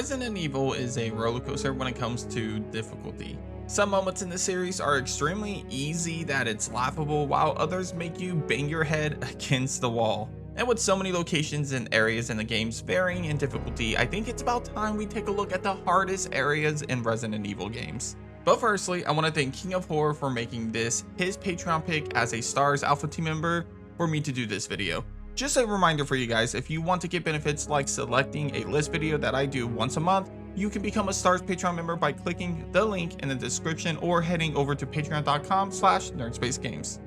Resident Evil is a roller coaster when it comes to difficulty. Some moments in the series are extremely easy that it's laughable, while others make you bang your head against the wall. And with so many locations and areas in the games varying in difficulty, I think it's about time we take a look at the hardest areas in Resident Evil games. But firstly, I want to thank King of Horror for making this his Patreon pick as a Stars Alpha team member for me to do this video. Just a reminder for you guys, if you want to get benefits like selecting a list video that I do once a month, you can become a Stars Patreon member by clicking the link in the description or heading over to patreon.com/nerdspacegames.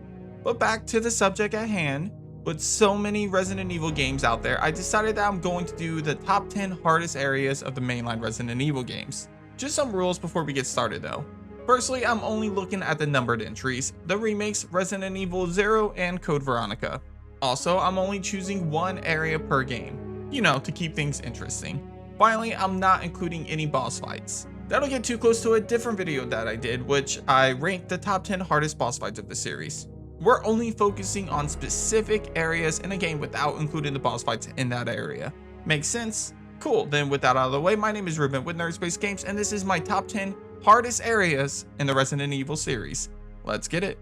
But back to the subject at hand. With so many Resident Evil games out there, I decided that I'm going to do the top 10 hardest areas of the mainline Resident Evil games. Just some rules before we get started though. Firstly, I'm only looking at the numbered entries, the remakes Resident Evil 0 and Code Veronica. Also, I'm only choosing one area per game, to keep things interesting. Finally, I'm not including any boss fights. That'll get too close to a different video that I did, which I ranked the top 10 hardest boss fights of the series. We're only focusing on specific areas in a game without including the boss fights in that area. Makes sense? Cool, then with that out of the way, my name is Ruben with Nerdspace Games, and this is my top 10 hardest areas in the Resident Evil series. Let's get it.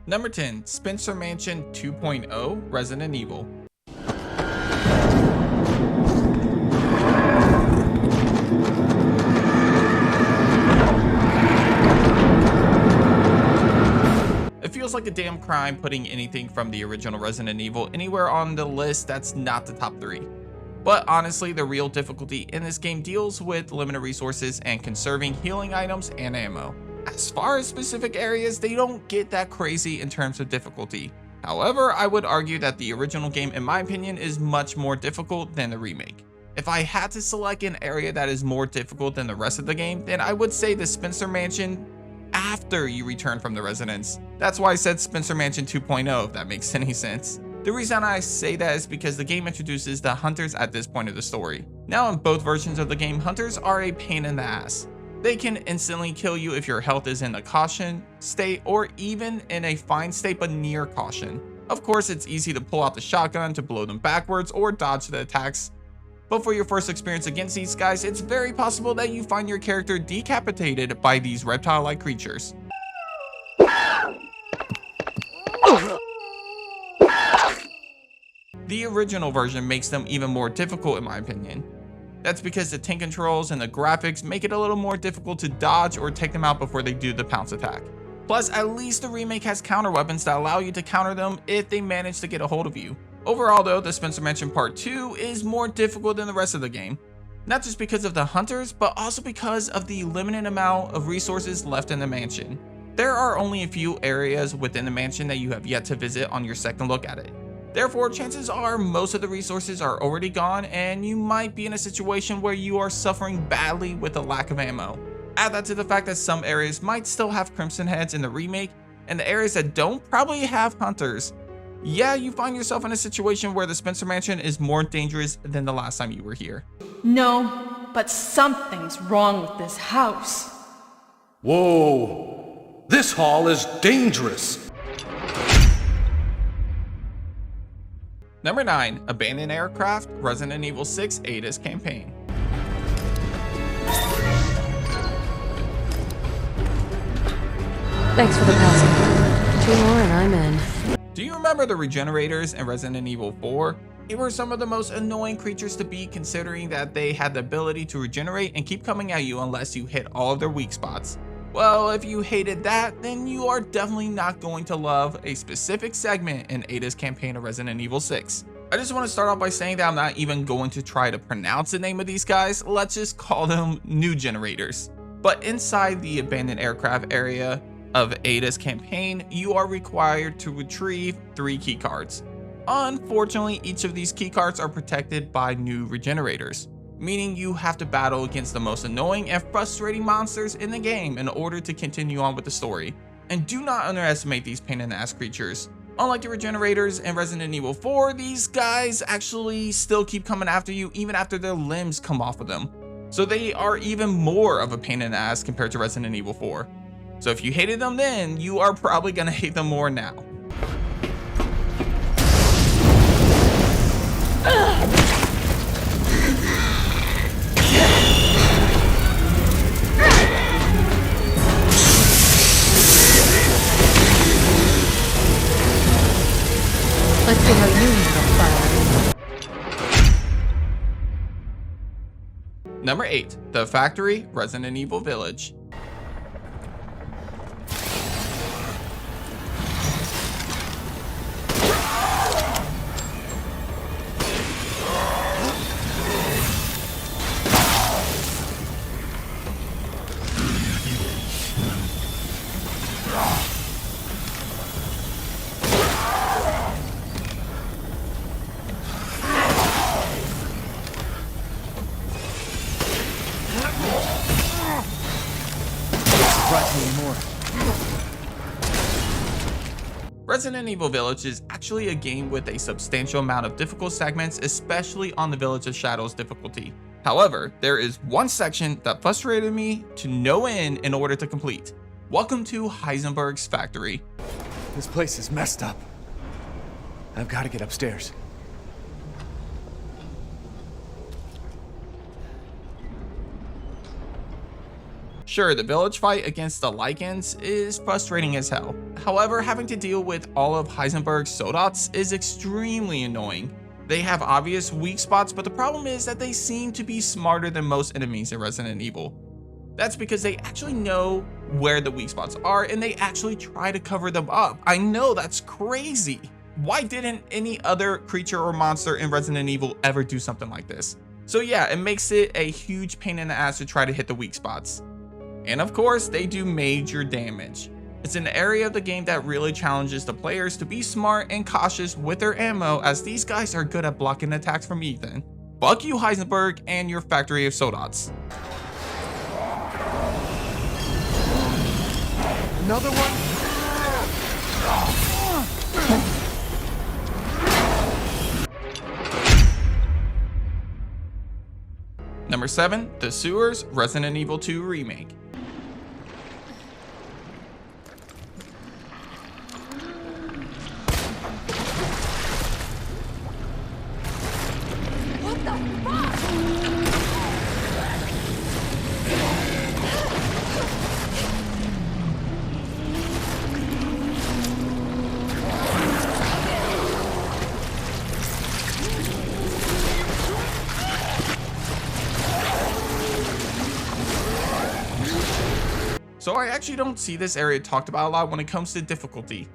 Number 10, Spencer Mansion 2.0 Resident Evil. It feels like a damn crime putting anything from the original Resident Evil anywhere on the list that's not the top 3. But honestly, the real difficulty in this game deals with limited resources and conserving healing items and ammo. As far as specific areas, they don't get that crazy in terms of difficulty. However, I would argue that the original game, in my opinion, is much more difficult than the remake. If I had to select an area that is more difficult than the rest of the game, then I would say the Spencer Mansion after you return from the residence. That's why I said Spencer Mansion 2.0, if that makes any sense. The reason I say that is because the game introduces the hunters at this point of the story. Now in both versions of the game, hunters are a pain in the ass. They can instantly kill you if your health is in a caution state or even in a fine state but near caution. Of course, it's easy to pull out the shotgun to blow them backwards or dodge the attacks. But for your first experience against these guys, it's very possible that you find your character decapitated by these reptile-like creatures. The original version makes them even more difficult in my opinion. That's because the tank controls and the graphics make it a little more difficult to dodge or take them out before they do the pounce attack. Plus, at least the remake has counter weapons that allow you to counter them if they manage to get a hold of you. Overall though, the Spencer Mansion Part 2 is more difficult than the rest of the game. Not just because of the hunters, but also because of the limited amount of resources left in the mansion. There are only a few areas within the mansion that you have yet to visit on your second look at it. Therefore, chances are most of the resources are already gone and you might be in a situation where you are suffering badly with a lack of ammo. Add that to the fact that some areas might still have Crimson Heads in the remake, and the areas that don't probably have hunters. Yeah, you find yourself in a situation where the Spencer Mansion is more dangerous than the last time you were here. No, but something's wrong with this house. Whoa, this hall is dangerous. Number 9, Abandoned Aircraft Resident Evil 6 Ada's Campaign. Thanks for the passing. 2 more and I'm in. Do you remember the regenerators in Resident Evil 4? They were some of the most annoying creatures to beat, considering that they had the ability to regenerate and keep coming at you unless you hit all of their weak spots. Well, if you hated that, then you are definitely not going to love a specific segment in Ada's campaign of Resident Evil 6. I just want to start off by saying that I'm not even going to try to pronounce the name of these guys, let's just call them new generators. But inside the abandoned aircraft area of Ada's campaign, you are required to retrieve 3 keycards. Unfortunately, each of these keycards are protected by new regenerators, meaning you have to battle against the most annoying and frustrating monsters in the game in order to continue on with the story. And do not underestimate these pain in the ass creatures. Unlike the regenerators in Resident Evil 4, these guys actually still keep coming after you even after their limbs come off of them. So they are even more of a pain in the ass compared to Resident Evil 4. So if you hated them then, you are probably gonna hate them more now. Number 8, The Factory, Resident Evil Village. Resident Evil Village is actually a game with a substantial amount of difficult segments, especially on the Village of Shadows difficulty. However, there is one section that frustrated me to no end in order to complete. Welcome to Heisenberg's factory. This place is messed up. I've got to get upstairs. Sure, the village fight against the Lycans is frustrating as hell. However, having to deal with all of Heisenberg's Sodots is extremely annoying. They have obvious weak spots, but the problem is that they seem to be smarter than most enemies in Resident Evil. That's because they actually know where the weak spots are and they actually try to cover them up. I know, that's crazy. Why didn't any other creature or monster in Resident Evil ever do something like this? So yeah, it makes it a huge pain in the ass to try to hit the weak spots. And of course, they do major damage. It's an area of the game that really challenges the players to be smart and cautious with their ammo, as these guys are good at blocking attacks from Ethan. Fuck you, Heisenberg, and your factory of Sodots. Another one? Number 7, The Sewers, Resident Evil 2 Remake. So I actually don't see this area talked about a lot when it comes to difficulty.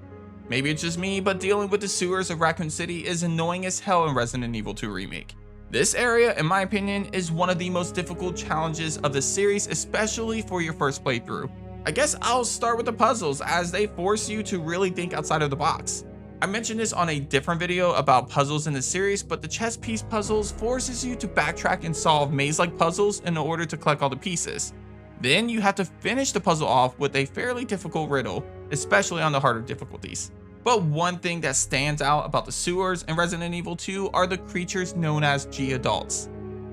Maybe it's just me, but dealing with the sewers of Raccoon City is annoying as hell in Resident Evil 2 Remake. This area, in my opinion, is one of the most difficult challenges of the series, especially for your first playthrough. I guess I'll start with the puzzles, as they force you to really think outside of the box. I mentioned this on a different video about puzzles in the series, but the chess piece puzzles forces you to backtrack and solve maze-like puzzles in order to collect all the pieces. Then you have to finish the puzzle off with a fairly difficult riddle, especially on the harder difficulties. But one thing that stands out about the sewers in Resident Evil 2 are the creatures known as G-Adults.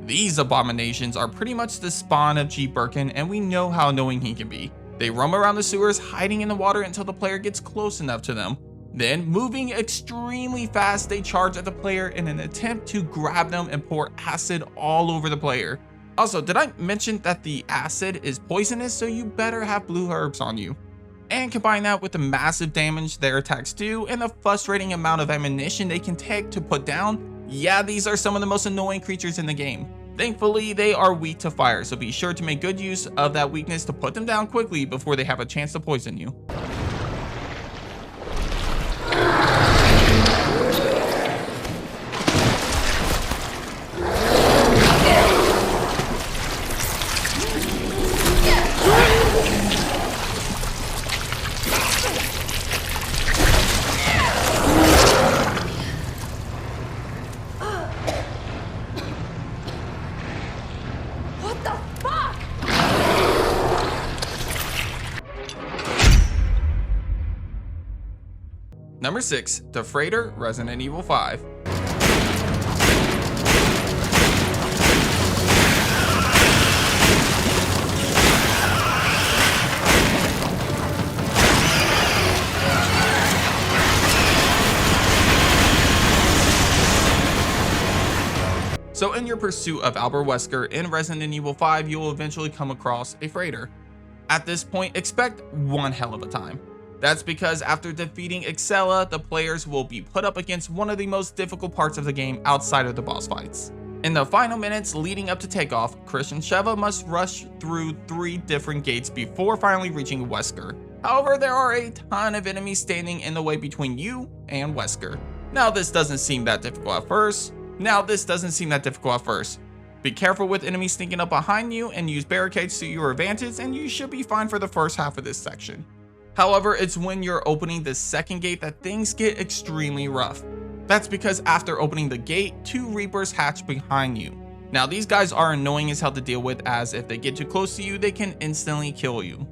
These abominations are pretty much the spawn of G. Birkin, and we know how annoying he can be. They roam around the sewers, hiding in the water until the player gets close enough to them. Then, moving extremely fast, they charge at the player in an attempt to grab them and pour acid all over the player. Also, did I mention that the acid is poisonous, so you better have blue herbs on you? And combine that with the massive damage their attacks do and the frustrating amount of ammunition they can take to put down, yeah, these are some of the most annoying creatures in the game. Thankfully, they are weak to fire, so be sure to make good use of that weakness to put them down quickly before they have a chance to poison you. Number 6, The Freighter, Resident Evil 5. So in your pursuit of Albert Wesker in Resident Evil 5, you will eventually come across a freighter. At this point, expect one hell of a time. That's because after defeating Excella, the players will be put up against one of the most difficult parts of the game outside of the boss fights. In the final minutes leading up to takeoff, Chris and Sheva must rush through 3 different gates before finally reaching Wesker. However, there are a ton of enemies standing in the way between you and Wesker. Now this doesn't seem that difficult at first. Be careful with enemies sneaking up behind you and use barricades to your advantage, and you should be fine for the first half of this section. However, it's when you're opening the second gate that things get extremely rough. That's because after opening the gate, 2 Reapers hatch behind you. Now these guys are annoying as hell to deal with, as if they get too close to you, they can instantly kill you.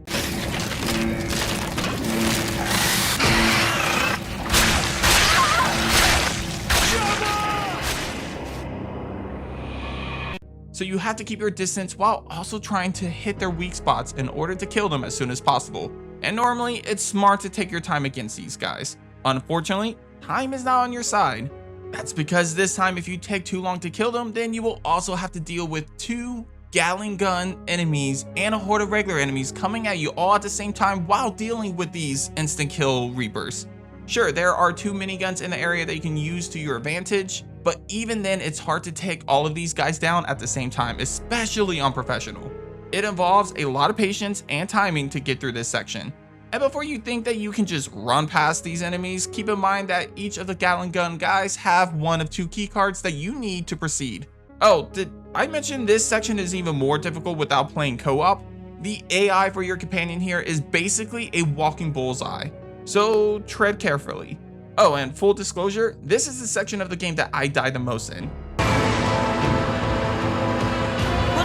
So you have to keep your distance while also trying to hit their weak spots in order to kill them as soon as possible. And normally, it's smart to take your time against these guys. Unfortunately, time is not on your side. That's because this time, if you take too long to kill them, then you will also have to deal with 2 Gatling gun enemies and a horde of regular enemies coming at you all at the same time while dealing with these instant kill Reapers. Sure, there are 2 miniguns in the area that you can use to your advantage, but even then it's hard to take all of these guys down at the same time, especially on professional. It involves a lot of patience and timing to get through this section. And before you think that you can just run past these enemies, keep in mind that each of the Gatling gun guys have 1 of 2 key cards that you need to proceed. Oh, did I mention this section is even more difficult without playing co-op? The AI for your companion here is basically a walking bullseye, so tread carefully. Oh, and full disclosure, this is the section of the game that I died the most in. We'll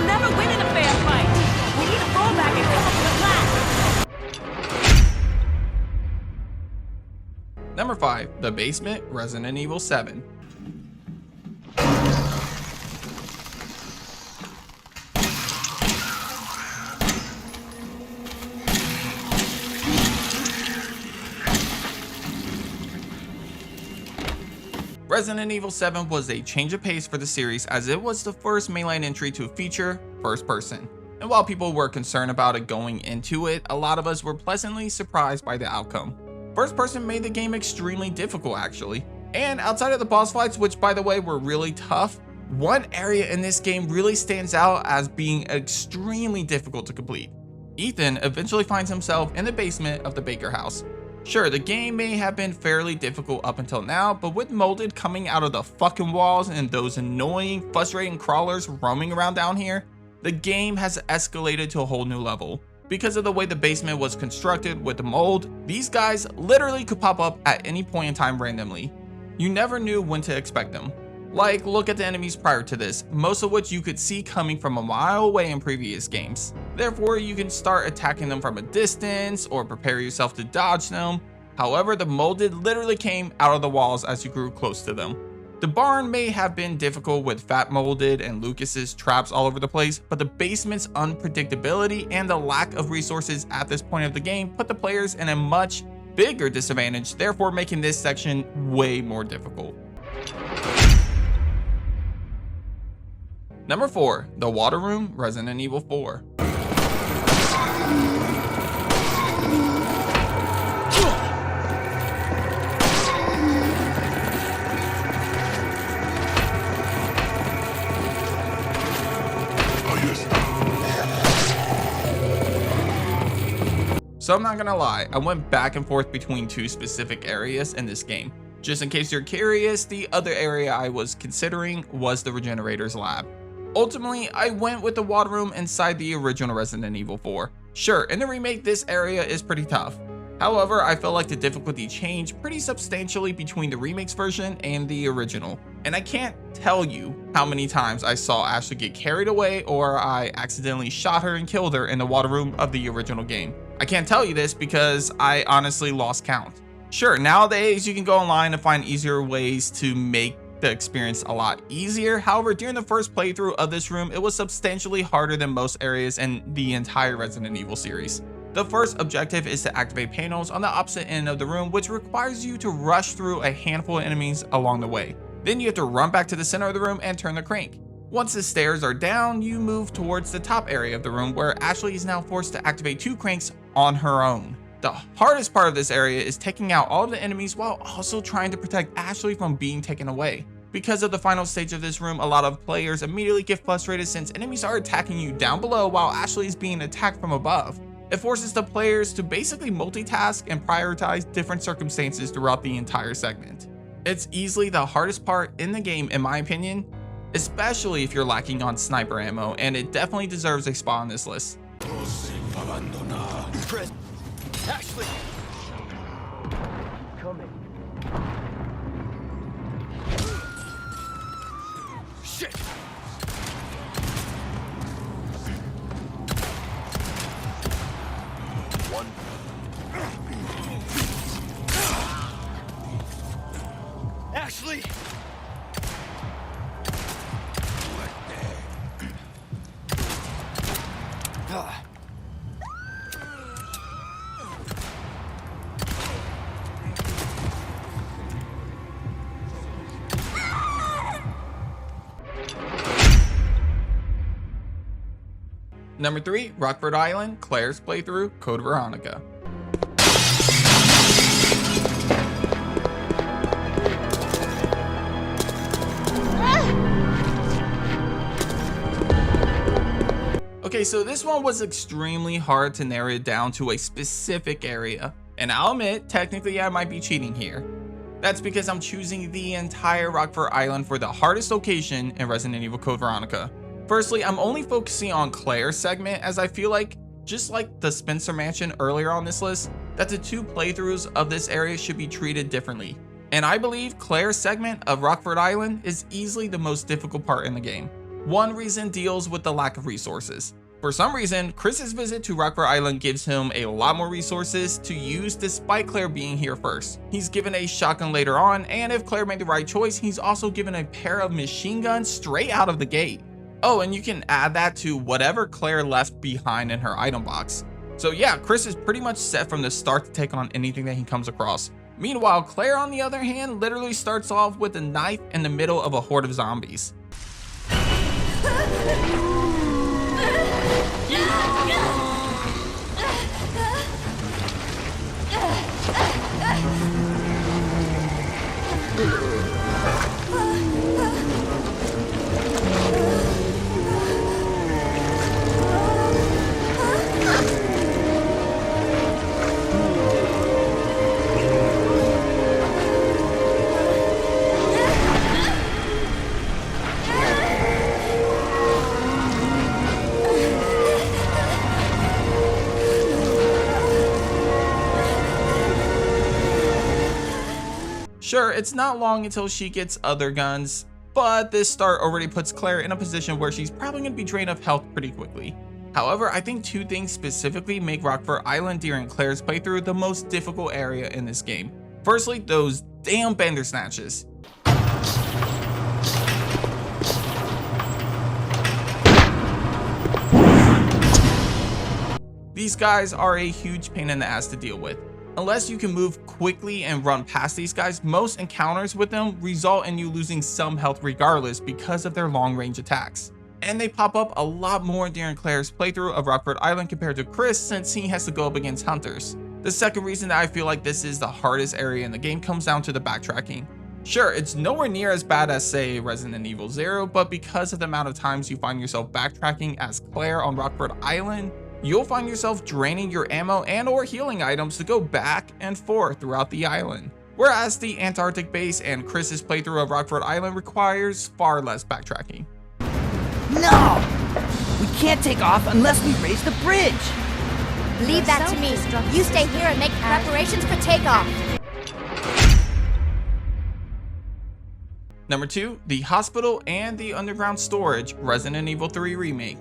never win in a fair fight. We need a fallback and come up with a plan. Number 5, The Basement, Resident Evil 7. Resident Evil 7 was a change of pace for the series, as it was the first mainline entry to feature first person. And while people were concerned about it going into it, a lot of us were pleasantly surprised by the outcome. First person made the game extremely difficult actually. And outside of the boss fights, which by the way were really tough, one area in this game really stands out as being extremely difficult to complete. Ethan eventually finds himself in the basement of the Baker house. Sure, the game may have been fairly difficult up until now, but with molded coming out of the fucking walls and those annoying, frustrating crawlers roaming around down here, the game has escalated to a whole new level. Because of the way the basement was constructed with the mold, these guys literally could pop up at any point in time randomly. You never knew when to expect them. Like, look at the enemies prior to this, most of which you could see coming from a mile away in previous games. Therefore, you can start attacking them from a distance or prepare yourself to dodge them. However, the molded literally came out of the walls as you grew close to them. The barn may have been difficult with Fat Molded and Lucas's traps all over the place, but the basement's unpredictability and the lack of resources at this point of the game put the players in a much bigger disadvantage, therefore making this section way more difficult. Number 4, The Water Room, Resident Evil 4. So I'm not gonna lie, I went back and forth between 2 specific areas in this game. Just in case you're curious, the other area I was considering was the Regenerator's Lab. Ultimately, I went with the water room inside the original Resident Evil 4. Sure, in the remake, this area is pretty tough. However, I felt like the difficulty changed pretty substantially between the remake's version and the original. And I can't tell you how many times I saw Ashley get carried away or I accidentally shot her and killed her in the water room of the original game. I can't tell you this because I honestly lost count. Sure, nowadays you can go online and find easier ways to make the experience a lot easier. However, during the first playthrough of this room, it was substantially harder than most areas in the entire Resident Evil series. The first objective is to activate panels on the opposite end of the room, which requires you to rush through a handful of enemies along the way. Then you have to run back to the center of the room and turn the crank. Once the stairs are down, you move towards the top area of the room where Ashley is now forced to activate 2 cranks on her own. The hardest part of this area is taking out all of the enemies while also trying to protect Ashley from being taken away. Because of the final stage of this room, a lot of players immediately get frustrated since enemies are attacking you down below while Ashley is being attacked from above. It forces the players to basically multitask and prioritize different circumstances throughout the entire segment. It's easily the hardest part in the game in my opinion, especially if you're lacking on sniper ammo, and it definitely deserves a spot on this list. Ashley! Coming. Shit! One. Ashley! Number 3, Rockfort Island, Claire's playthrough, Code Veronica. Okay, so this one was extremely hard to narrow it down to a specific area, and I'll admit, technically I might be cheating here. That's because I'm choosing the entire Rockfort Island for the hardest location in Resident Evil Code Veronica. Firstly, I'm only focusing on Claire's segment as I feel like, just like the Spencer Mansion earlier on this list, that the 2 playthroughs of this area should be treated differently. And I believe Claire's segment of Rockfort Island is easily the most difficult part in the game. One reason deals with the lack of resources. For some reason, Chris's visit to Rockfort Island gives him a lot more resources to use despite Claire being here first. He's given a shotgun later on, and if Claire made the right choice, he's also given a pair of machine guns straight out of the gate. Oh, and you can add that to whatever Claire left behind in her item box. So yeah, Chris is pretty much set from the start to take on anything that he comes across. Meanwhile, Claire on the other hand literally starts off with a knife in the middle of a horde of zombies. Sure, it's not long until she gets other guns, but this start already puts Claire in a position where she's probably going to be drained of health pretty quickly. However, I think 2 things specifically make Rockfort Island during Claire's playthrough the most difficult area in this game. Firstly, those damn bender snatches. These guys are a huge pain in the ass to deal with. Unless you can move quickly and run past these guys, most encounters with them result in you losing some health regardless because of their long range attacks. And they pop up a lot more during Claire's playthrough of Rockfort Island compared to Chris since he has to go up against hunters. The second reason that I feel like this is the hardest area in the game comes down to the backtracking. Sure, it's nowhere near as bad as say Resident Evil 0, but because of the amount of times you find yourself backtracking as Claire on Rockfort Island, you'll find yourself draining your ammo and or healing items to go back and forth throughout the island. Whereas the Antarctic base and Chris's playthrough of Rockfort Island requires far less backtracking. No! We can't take off unless we raise the bridge! Leave that to me. You stay here and make preparations for takeoff. Number 2, the hospital and the underground storage, Resident Evil 3 Remake.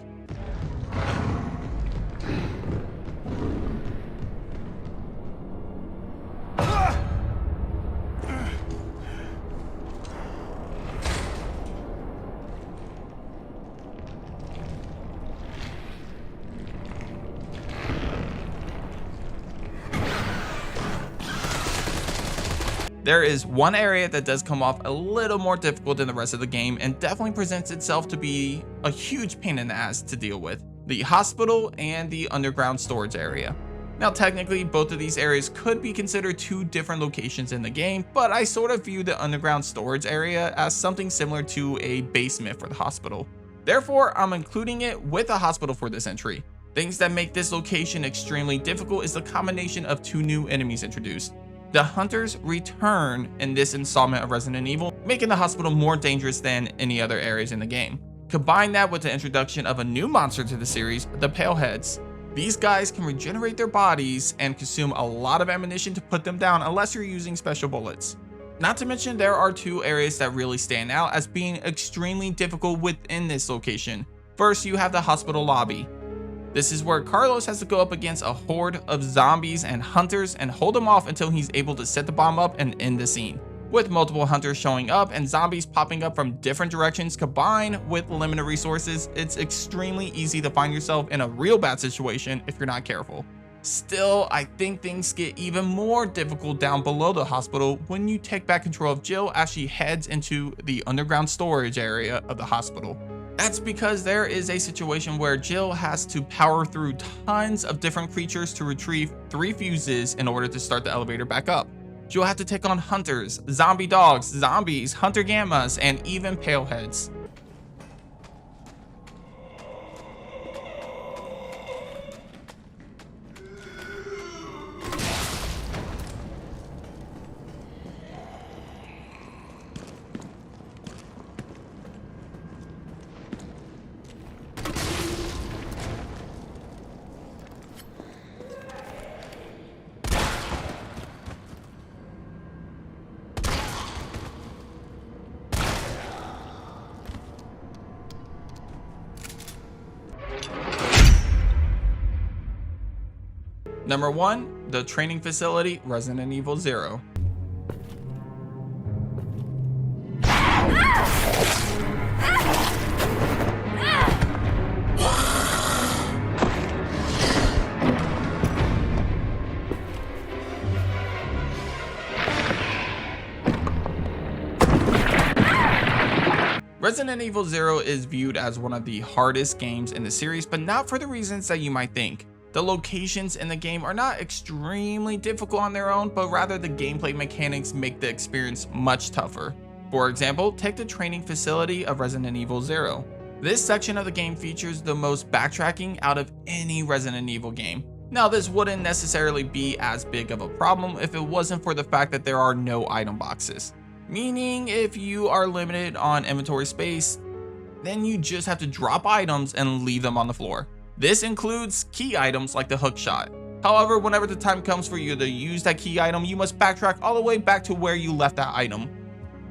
There is one area that does come off a little more difficult than the rest of the game and definitely presents itself to be a huge pain in the ass to deal with: the hospital and the underground storage area. Now technically both of these areas could be considered two different locations in the game, but I sort of view the underground storage area as something similar to a basement for the hospital. Therefore, I'm including it with a hospital for this entry. Things that make this location extremely difficult is the combination of two new enemies introduced. The hunters return in this installment of Resident Evil, making the hospital more dangerous than any other areas in the game. Combine that with the introduction of a new monster to the series, the Paleheads. These guys can regenerate their bodies and consume a lot of ammunition to put them down unless you're using special bullets. Not to mention there are two areas that really stand out as being extremely difficult within this location. First, you have the hospital lobby. This is where Carlos has to go up against a horde of zombies and hunters and hold them off until he's able to set the bomb up and end the scene. With multiple hunters showing up and zombies popping up from different directions combined with limited resources, it's extremely easy to find yourself in a real bad situation if you're not careful. Still, I think things get even more difficult down below the hospital when you take back control of Jill as she heads into the underground storage area of the hospital. That's because there is a situation where Jill has to power through tons of different creatures to retrieve 3 fuses in order to start the elevator back up. She'll have to take on hunters, zombie dogs, zombies, hunter gammas, and even paleheads. Number 1, the training facility, Resident Evil 0. Resident Evil 0 is viewed as one of the hardest games in the series, but not for the reasons that you might think. The locations in the game are not extremely difficult on their own, but rather the gameplay mechanics make the experience much tougher. For example, take the training facility of Resident Evil 0. This section of the game features the most backtracking out of any Resident Evil game. Now, this wouldn't necessarily be as big of a problem if it wasn't for the fact that there are no item boxes. Meaning, if you are limited on inventory space, then you just have to drop items and leave them on the floor. This includes key items like the hookshot. However, whenever the time comes for you to use that key item, you must backtrack all the way back to where you left that item,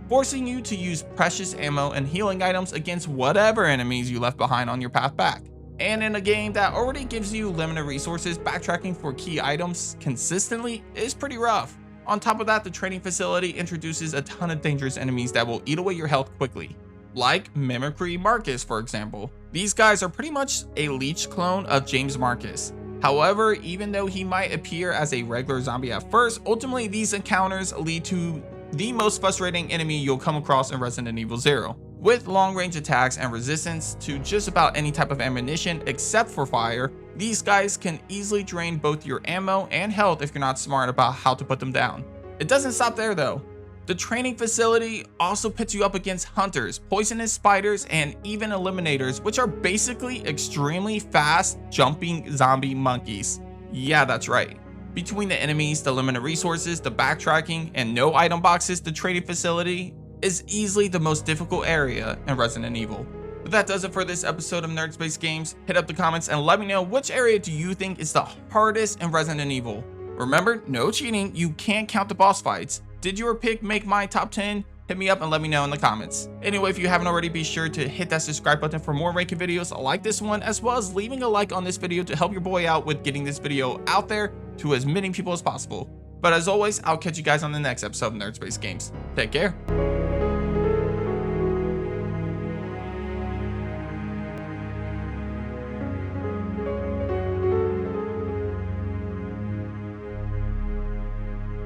forcing you to use precious ammo and healing items against whatever enemies you left behind on your path back. And in a game that already gives you limited resources, backtracking for key items consistently is pretty rough. On top of that, the training facility introduces a ton of dangerous enemies that will eat away your health quickly. Like Mimicry Marcus, for example. These guys are pretty much a leech clone of James Marcus. However, even though he might appear as a regular zombie at first, ultimately these encounters lead to the most frustrating enemy you'll come across in Resident Evil 0. With long-range attacks and resistance to just about any type of ammunition except for fire, these guys can easily drain both your ammo and health if you're not smart about how to put them down. It doesn't stop there though. The training facility also pits you up against hunters, poisonous spiders, and even eliminators, which are basically extremely fast jumping zombie monkeys. Yeah, that's right. Between the enemies, the limited resources, the backtracking, and no item boxes, the training facility is easily the most difficult area in Resident Evil. But that does it for this episode of Nerd Space Games. Hit up the comments and let me know which area do you think is the hardest in Resident Evil. Remember, no cheating, you can't count the boss fights. Did your pick make my top 10? Hit me up and let me know in the comments. Anyway, if you haven't already, be sure to hit that subscribe button for more ranking videos like this one, as well as leaving a like on this video to help your boy out with getting this video out there to as many people as possible. But as always, I'll catch you guys on the next episode of Nerd Space Games. Take care.